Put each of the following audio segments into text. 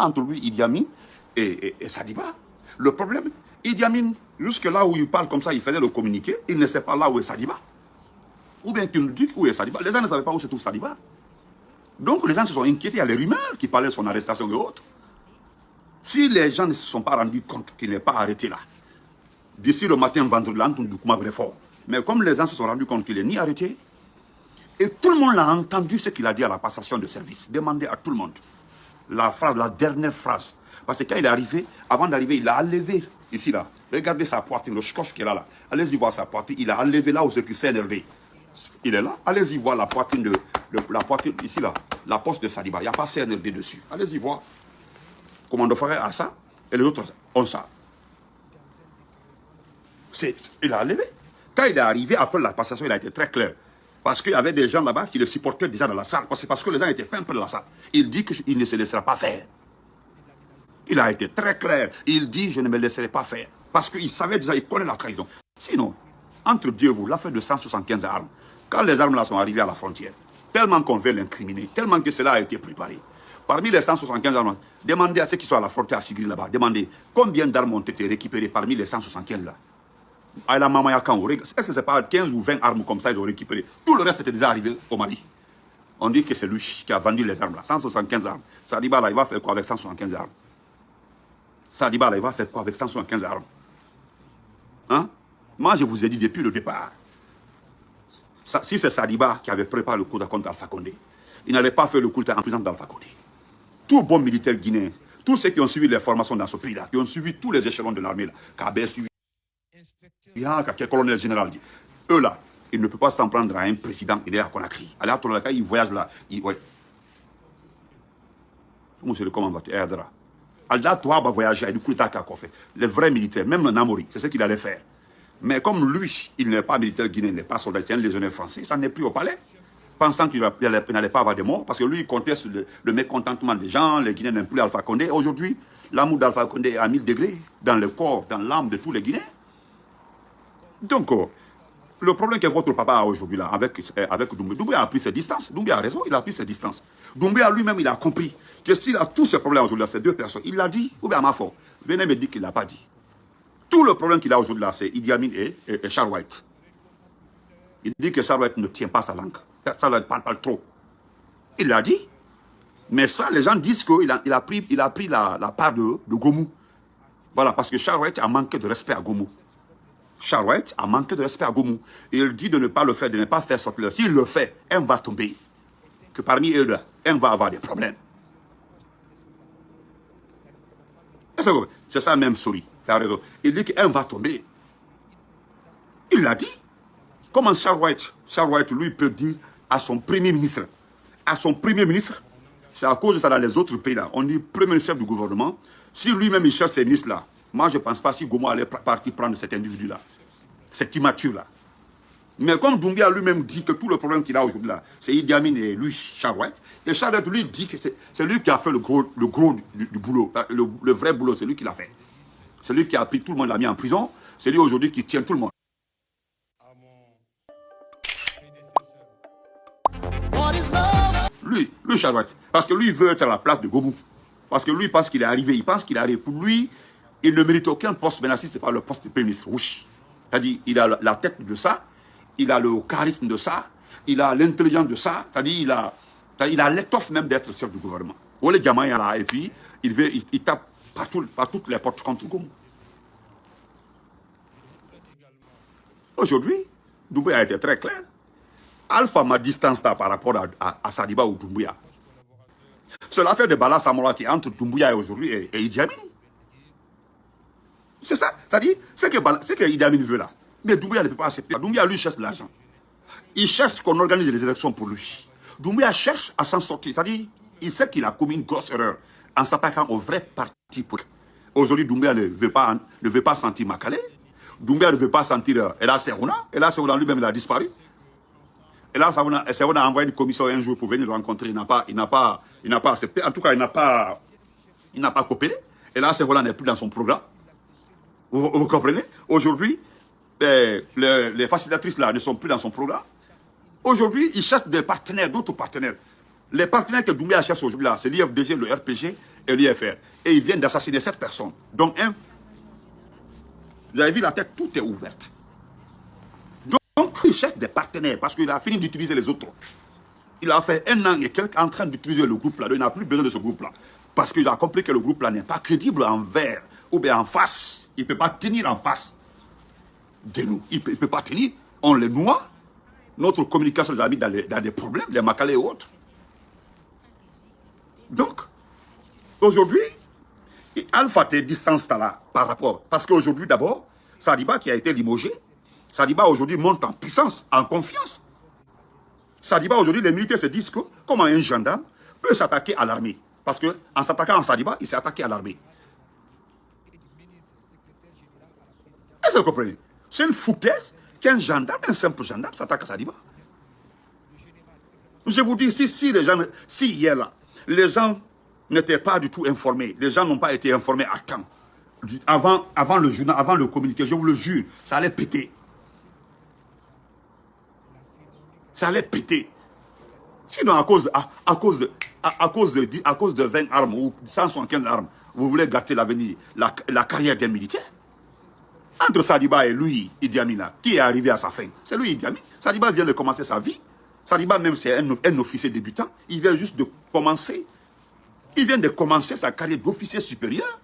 entre lui, Idi Amin et Sadiba. Le problème, Idi Amin, jusque là où il parle comme ça, il faisait le communiqué, il ne sait pas là où est Sadiba. Ou bien qu'il nous dit où est Sadiba. Les gens ne savaient pas où se trouve Sadiba. Donc les gens se sont inquiétés, il y a les rumeurs qui parlaient de son arrestation et autres. Si les gens ne se sont pas rendus compte qu'il n'est pas arrêté là, d'ici le matin, vendredi, là, on très fort. Mais comme les gens se sont rendus compte qu'il n'est ni arrêté, et tout le monde l'a entendu ce qu'il a dit à la passation de service. Demandez à tout le monde. La phrase, la dernière phrase. Parce que quand il est arrivé, avant d'arriver, il a enlevé, ici là, regardez sa poitrine, le scotch qu'il a là. Allez-y voir sa poitrine, il a enlevé là où c'est qui CNRD. Il est là, allez-y voir la poitrine la poitrine, ici là, la poste de Sadiba. Il n'y a pas CNRD dessus. Allez-y voir. Commando Faré a ça, et les autres ont ça. Il a enlevé. Quand il est arrivé, après la passation, il a été très clair. Parce qu'il y avait des gens là-bas qui le supportaient déjà dans la salle. C'est parce que les gens étaient fins peu de la salle. Il dit qu'il ne se laissera pas faire. Il a été très clair. Il dit, je ne me laisserai pas faire. Parce qu'il savait déjà, il connaît la trahison. Sinon, entre Dieu et vous, l'affaire de 175 armes, quand les armes là sont arrivées à la frontière, tellement qu'on veut l'incriminer, tellement que cela a été préparé. Parmi les 175 armes, demandez à ceux qui sont à la frontière à Sigri là-bas, demandez combien d'armes ont été récupérées parmi les 175 là. À la Mamaya Kango, est-ce que ce n'est pas 15 ou 20 armes comme ça ils ont récupéré? Tout le reste était déjà arrivé au Mali. On dit que c'est lui qui a vendu les armes là, 175 armes. Sadiba là, il va faire quoi avec 175 armes? Sadiba là, il va faire quoi avec 175 armes? Hein? Moi, je vous ai dit depuis le départ, si c'est Sadiba qui avait préparé le coup d'État contre Alpha Condé, il n'allait pas faire le coup d'État en prison d'Alpha Condé. Tous les bons militaires guinéens, tous ceux qui ont suivi les formations dans ce pays-là, qui ont suivi tous les échelons de l'armée, Kabé suivi, le colonel général dit, eux là, ils ne peuvent pas s'en prendre à un président, il est à Conakry. Allez, à il voyage là. Ouais. Comment va-tu? Alda, toi, va voyager, du coup, il t'a fait. Les vrais militaires, même le Namori, c'est ce qu'il allait faire. Mais comme lui, il n'est pas militaire guinéen, il n'est pas soldat, c'est un légionnaire français, ça n'est plus au palais. Pensant qu'il n'allait pas avoir de morts, parce que lui, il comptait sur le mécontentement des gens, les Guinéens n'aiment plus Alpha Condé. Aujourd'hui, l'amour d'Alpha Condé est à 1000 degrés dans le corps, dans l'âme de tous les Guinéens. Donc, le problème que votre papa a aujourd'hui là, avec Doumbouya, Doumbouya a pris ses distances. Doumbouya a raison, il a pris ses distances. Doumbouya lui-même, il a compris que s'il a tous ces problèmes aujourd'hui, ces deux personnes, il l'a dit, ou bien à ma foi, venez me dire qu'il ne l'a pas dit. Tout le problème qu'il a aujourd'hui là, c'est Idi Amin et Charles White. Il dit que Charles White ne tient pas sa langue. Charles White parle trop. Il l'a dit. Mais ça, les gens disent qu'il a pris la part de Gomu. Voilà, parce que Charles White a manqué de respect à Gomu. Charles White a manqué de respect à Gomu. Et il dit de ne pas le faire, de ne pas faire sortir. S'il le fait, un va tomber. Que parmi eux, un va avoir des problèmes. C'est ça même, Sori. Tu as raison. Il dit qu'un va tomber. Il l'a dit. Comment Charles White, lui, peut dire à son premier ministre, c'est à cause de ça dans les autres pays là, on dit premier chef du gouvernement, si lui-même il cherche ces ministres là, moi je ne pense pas si Gomu allait partir prendre cet individu là, cet immature là. Mais comme Doumbouya lui-même dit que tout le problème qu'il a aujourd'hui là, c'est Idi Amin et lui, Charles White, et Charles White lui dit que c'est lui qui a fait le gros du boulot, le vrai boulot, c'est lui qui l'a fait. C'est lui qui a pris tout le monde, l'a mis en prison, c'est lui aujourd'hui qui tient tout le monde. Lui, Charles White, parce que lui, il veut être à la place de Gomu. Parce que lui, il pense qu'il est arrivé. Il pense qu'il est arrivé. Pour lui, il ne mérite aucun poste maintenant si ce n'est pas le poste de Premier ministre. Oui. C'est-à-dire, il a la tête de ça, il a le charisme de ça, il a l'intelligence de ça, c'est-à-dire, il a l'étoffe même d'être chef du gouvernement. Et puis, il tape par toutes les portes contre Gomu. Aujourd'hui, Doumbouya a été très clair. Alpha m'a distance par rapport à Sadiba ou Doumbouya. C'est l'affaire de Bala Samola qui est entre Doumbouya et aujourd'hui et Idi Amin. C'est ça. C'est-à-dire, c'est que Idi Amin veut là. Mais Doumbouya ne peut pas accepter. Doumbouya, lui, cherche de l'argent. Il cherche qu'on organise les élections pour lui. Doumbouya cherche à s'en sortir. C'est-à-dire, il sait qu'il a commis une grosse erreur en s'attaquant au vrai parti politique. Aujourd'hui, Doumbouya ne veut pas sentir Makale. Doumbouya ne veut pas sentir Ella Serouna. Ella Serouna lui-même, il a disparu. Et là, Serouna a envoyé une commission un jour pour venir le rencontrer. Il n'a pas accepté. En tout cas, il n'a pas coopéré. Et là, Serouna n'est plus dans son programme. Vous comprenez? Aujourd'hui, les facilitatrices là ne sont plus dans son programme. Aujourd'hui, il cherche des partenaires, d'autres partenaires. Les partenaires que Doumbouya cherche aujourd'hui là, c'est l'IFDG, le RPG et l'IFR. Et ils viennent d'assassiner 7 personnes. Donc, vous avez vu la tête, tout est ouverte. Donc, il cherche des partenaires parce qu'il a fini d'utiliser les autres. Il a fait 1 an et quelques en train d'utiliser le groupe-là. Il n'a plus besoin de ce groupe-là. Parce qu'il a compris que le groupe-là n'est pas crédible envers ou bien en face. Il ne peut pas tenir en face de nous. Il ne peut pas tenir. On les noie. Notre communication les a mis dans des problèmes, les Makalais et autres. Donc, aujourd'hui, Alpha te distance là par rapport. Parce qu'aujourd'hui, d'abord, Sadiba qui a été limogé, Sadiba aujourd'hui monte en puissance, en confiance. Sadiba aujourd'hui, les militaires se disent que comment un gendarme peut s'attaquer à l'armée. Parce qu'en s'attaquant à Sadiba, il s'est attaqué à l'armée. Est-ce que vous comprenez? C'est une foutaise qu'un gendarme, un simple gendarme, s'attaque à Sadiba. Je vous dis, si les gens, si hier là, les gens n'étaient pas du tout informés, les gens n'ont pas été informés à temps, avant le journal, avant le communiqué, je vous le jure, ça allait péter. Ça allait péter. Sinon, à cause de 20 armes ou 175 armes, vous voulez gâter l'avenir, la carrière des militaires. Entre Sadiba et lui, Idi Amin, qui est arrivé à sa fin? C'est lui, Idi Amin. Sadiba vient de commencer sa vie. Sadiba, même c'est un officier débutant, il vient juste de commencer. Il vient de commencer sa carrière d'officier supérieur.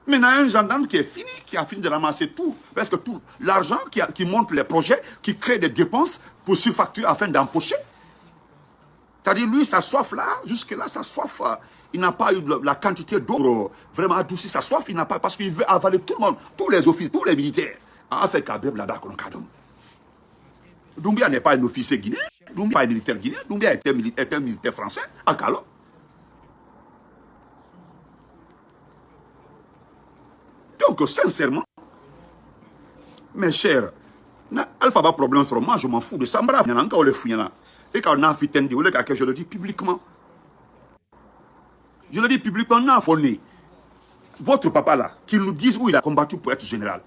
Maintenant, un gendarme qui est fini, qui a fini de ramasser tout, presque tout, l'argent qui monte les projets, qui crée des dépenses pour surfacturer afin d'empocher. C'est-à-dire, lui, sa soif là, jusque-là, sa soif, il n'a pas eu la quantité d'eau pour vraiment adoucir sa soif, il n'a pas, parce qu'il veut avaler tout le monde, tous les officiers, tous les militaires. Doumbia n'est pas un officier guinéen, Doumbia n'est pas un militaire guinéen, Doumbia est un militaire français, à Kalo. Donc, sincèrement, mes chers, Alpha va problème sur moi, je m'en fous de Sambra. Et quand on a fait je le dis publiquement. Je le dis publiquement, on a affoné. Votre papa là, qu'il nous dise où il a combattu pour être général.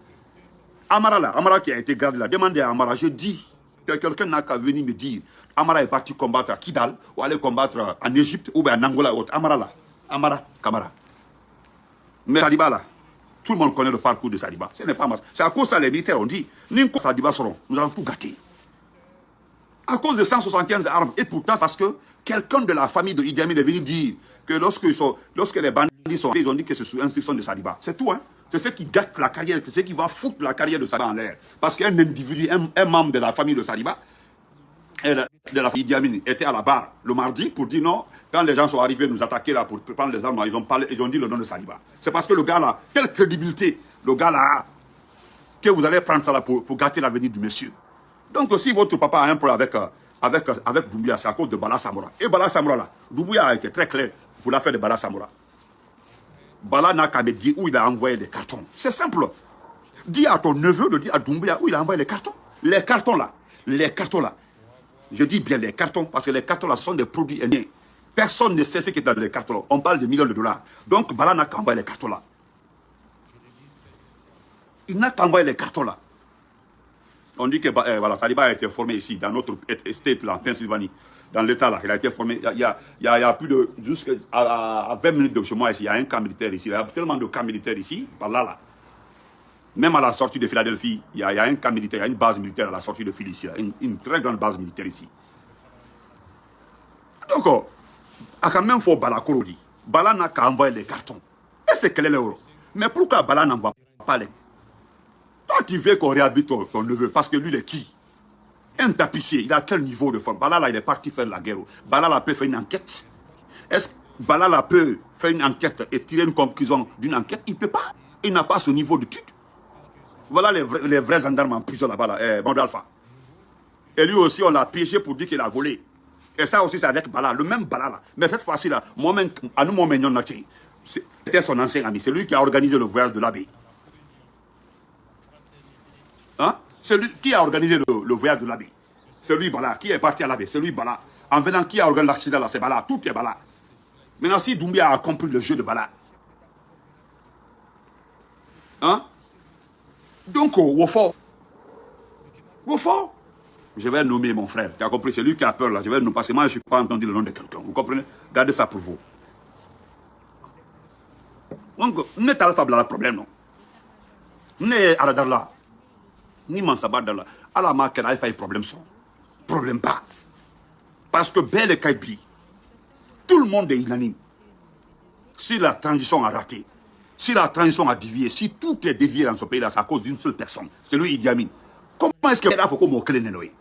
Amara là, Amara qui a été gardé là, demandez à Amara, je dis que quelqu'un n'a qu'à venir me dire, Amara est parti combattre à Kidal, ou aller combattre en Égypte, ou bien en Angola ou autre. Amara là, Amara, Kamara. Mais Sadiba là, tout le monde connaît le parcours de Sadiba. Ce n'est pas mal. C'est à cause de ça les militaires ont dit, Ninko Sadiba seront, nous allons tout gâter. À cause de 175 armes, et pourtant parce que quelqu'un de la famille de Idi Amin est venu dire que lorsque les bandits sont arrivés, ils ont dit que c'est sous instruction de Sadiba. C'est tout, hein. C'est ce qui gâte la carrière, c'est ce qui va foutre la carrière de Sadiba en l'air. Parce qu'un individu, un membre de la famille de Sadiba, de la famille Idi Amin, était à la barre le mardi pour dire non, quand les gens sont arrivés nous attaquer là pour prendre les armes, ils ont dit le nom de Sadiba. C'est parce que le gars là, quelle crédibilité le gars là a, que vous allez prendre ça là pour gâter l'avenir du monsieur. Donc si votre papa a un problème avec Doumbia, c'est à cause de Bala Samora. Et Bala Samora là, Doumbia a été très clair pour l'affaire de Bala Samora. Bala n'a qu'à me dire où il a envoyé les cartons. C'est simple. Dis à ton neveu de dire à Doumbia où il a envoyé les cartons. Les cartons là. Je dis bien les cartons, parce que les cartons là sont des produits indiens. Personne ne sait ce qui est dans les cartons là. On parle de millions de dollars. Donc Bala n'a qu'à envoyer les cartons là. Il n'a qu'à envoyer les cartons là. On dit que voilà, Sadiba a été formé ici, dans notre estate là, en Pennsylvanie, dans l'état là. Il a été formé, il y a plus de, jusqu'à 20 minutes de chez moi ici, il y a un camp militaire ici. Il y a tellement de camps militaires ici, par là. Même à la sortie de Philadelphie, il y a un camp militaire, il y a une base militaire à la sortie de Philly ici. Une très grande base militaire ici. Donc, à quand même, il faut Bala Korodi. Bala n'a qu'à envoyer les cartons. Et c'est quel est l'euro? Mais pourquoi Bala n'envoie pas les cartons? Toi, tu veux qu'on réhabite ton neveu, parce que lui, il est qui? Un tapissier, il a quel niveau de forme? Bala, là, il est parti faire la guerre. Bala, là, peut faire une enquête. Est-ce que Bala, là, peut faire une enquête et tirer une conclusion d'une enquête? Il ne peut pas. Il n'a pas ce niveau d'étude. Voilà les vrais gendarmes en prison là-bas, là, Bandou Alpha. Et lui aussi, on l'a piégé pour dire qu'il a volé. Et ça aussi, c'est avec Bala, le même Bala, là. Mais cette fois-ci, là, moi-même, à nous, c'était son ancien ami. C'est lui qui a organisé le voyage de l'abbé. Hein? C'est lui qui a organisé le voyage de l'abbé. C'est lui, Bala, qui est parti à l'abbé. C'est lui, Bala. En venant, qui a organisé l'accident là? C'est Bala. Tout est Bala. Maintenant, si Doumbia a compris le jeu de Bala. Hein? Donc, Wofo, je vais nommer mon frère. Tu as compris? C'est lui qui a peur là. Je vais nommer parce que moi, je ne suis pas entendu le nom de quelqu'un. Vous comprenez? Gardez ça pour vous. Donc, nous n'avons pas de problème, non. Nous n'avons pas là. Ni Mansaba là. À la marque, il y a des problèmes. Problème pas. Parce que bel et Kaibi, tout le monde est unanime. Si la transition a raté, si la transition a dévié, si tout est dévié dans ce pays-là, c'est à cause d'une seule personne. C'est lui, Idi Amin. Comment est-ce qu'il y a faut qu'on m'occupe Nenoé?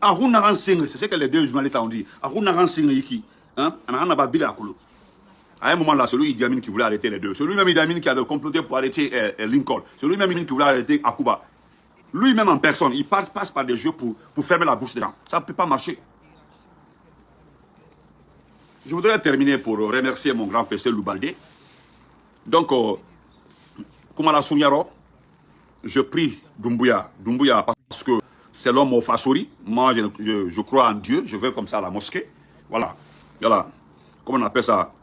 Aruna Singh, c'est ce que les deux journalistes ont dit. Aruna Singh, qui, hein, on a pas Akolo. À un moment là, c'est lui Idi Amin qui voulait arrêter les deux. C'est lui-même Idi Amin qui avait comploté pour arrêter Lincoln. C'est lui-même qui voulait arrêter Akuba. Lui-même en personne, il passe par des jeux pour fermer la bouche des gens. Ça ne peut pas marcher. Je voudrais terminer pour remercier mon grand frère Loubalde. Donc, Koumala Sounyaro, je prie Doumbouya parce que c'est l'homme au Fasori. Moi, je crois en Dieu, je vais comme ça à la mosquée. Voilà. Voilà. Comment on appelle ça?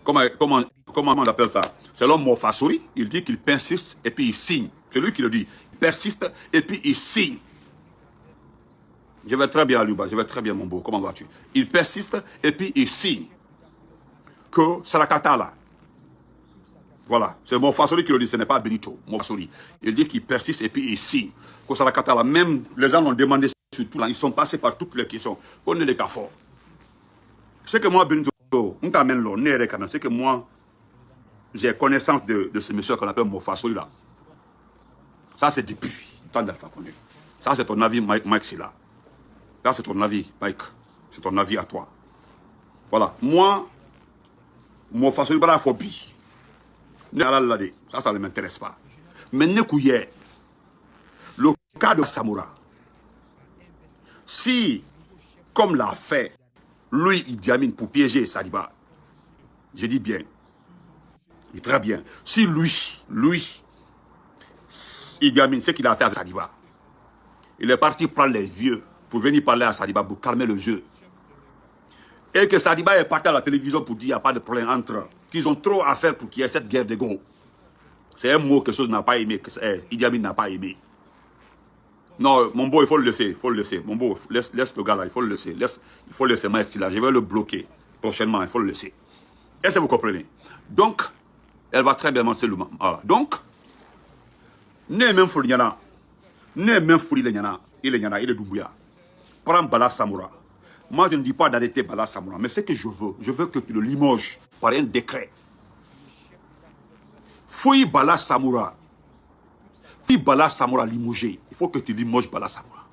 Comment on appelle ça? C'est l'homme au Fasori. Il dit qu'il persiste et puis il signe. C'est lui qui le dit. Il persiste et puis il signe. Je vais très bien, Aluba, je vais très bien, mon beau. Comment vas-tu? Il persiste et puis il signe que Sarakata là. Voilà, c'est mon Fasoli qui le dit, ce n'est pas Benito, mon Fasoli. Il dit qu'il persiste et puis il signe que Sarakata là. Même les gens l'ont demandé surtout là, ils sont passés par toutes les questions. On est les cas forts. C'est que moi, Benito, on t'amène là, c'est que moi, j'ai connaissance de ce monsieur qu'on appelle mon Fasoli là. Ça, c'est depuis le temps d'Alpha Condé. Ça, c'est ton avis, Mike Silla. Là, c'est ton avis, Mike. C'est ton avis à toi. Voilà. Moi, mon façon de la phobie. Ça ne m'intéresse pas. Mais le cas de Samoura, si, comme l'a fait, lui, Idi Amin pour piéger Sadiba, je dis bien, il très bien. Si lui, Idi Amin, ce qu'il a fait avec Sadiba, il est parti prendre les vieux pour venir parler à Sadiba pour calmer le jeu. Et que Sadiba est parti à la télévision pour dire qu'il n'y a pas de problème entre eux, qu'ils ont trop à faire pour qu'il y ait cette guerre d'ego. C'est un mot que chose n'a pas aimé, que Idi Amin n'a pas aimé. Non, mon beau, il faut le laisser, il faut le laisser. Mon beau, laisse le gars là, il faut le laisser. Il faut laisser Mike là, je vais le bloquer prochainement, il faut le laisser. Est-ce que vous comprenez? Donc, elle va très bien marcher le moment. Voilà. Donc, ne même fou l'yana, ne même fou l'yana, il est Doumbouya. Prends Bala Samoura. Moi, je ne dis pas d'arrêter Bala Samoura, mais ce que je veux que tu le limoges par un décret. Fouille Bala Samoura. Fouille Bala Samoura limogé. Il faut que tu limoges Bala Samoura.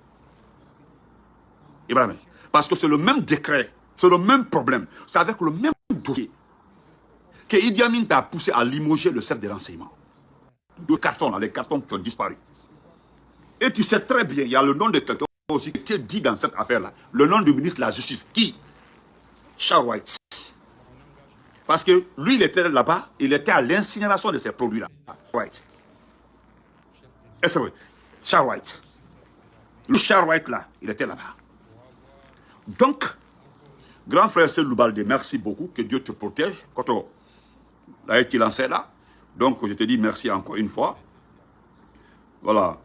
Ibrahim. Parce que c'est le même décret, c'est le même problème, c'est avec le même dossier que Idi Amin t'a poussé à limoger le chef des renseignements. Deux cartons, là, les cartons qui ont disparu. Et tu sais très bien, il y a le nom de quelqu'un aussi qui est dit dans cette affaire-là. Le nom du ministre de la Justice. Qui? Charles White. Parce que lui, il était là-bas, il était à l'incinération de ces produits-là. White. Est-ce que Charles White. Le Charles White, là, il était là-bas. Donc, grand frère Loubalde, merci beaucoup, que Dieu te protège. Quand on a été lancé là, donc je te dis merci encore une fois. Voilà.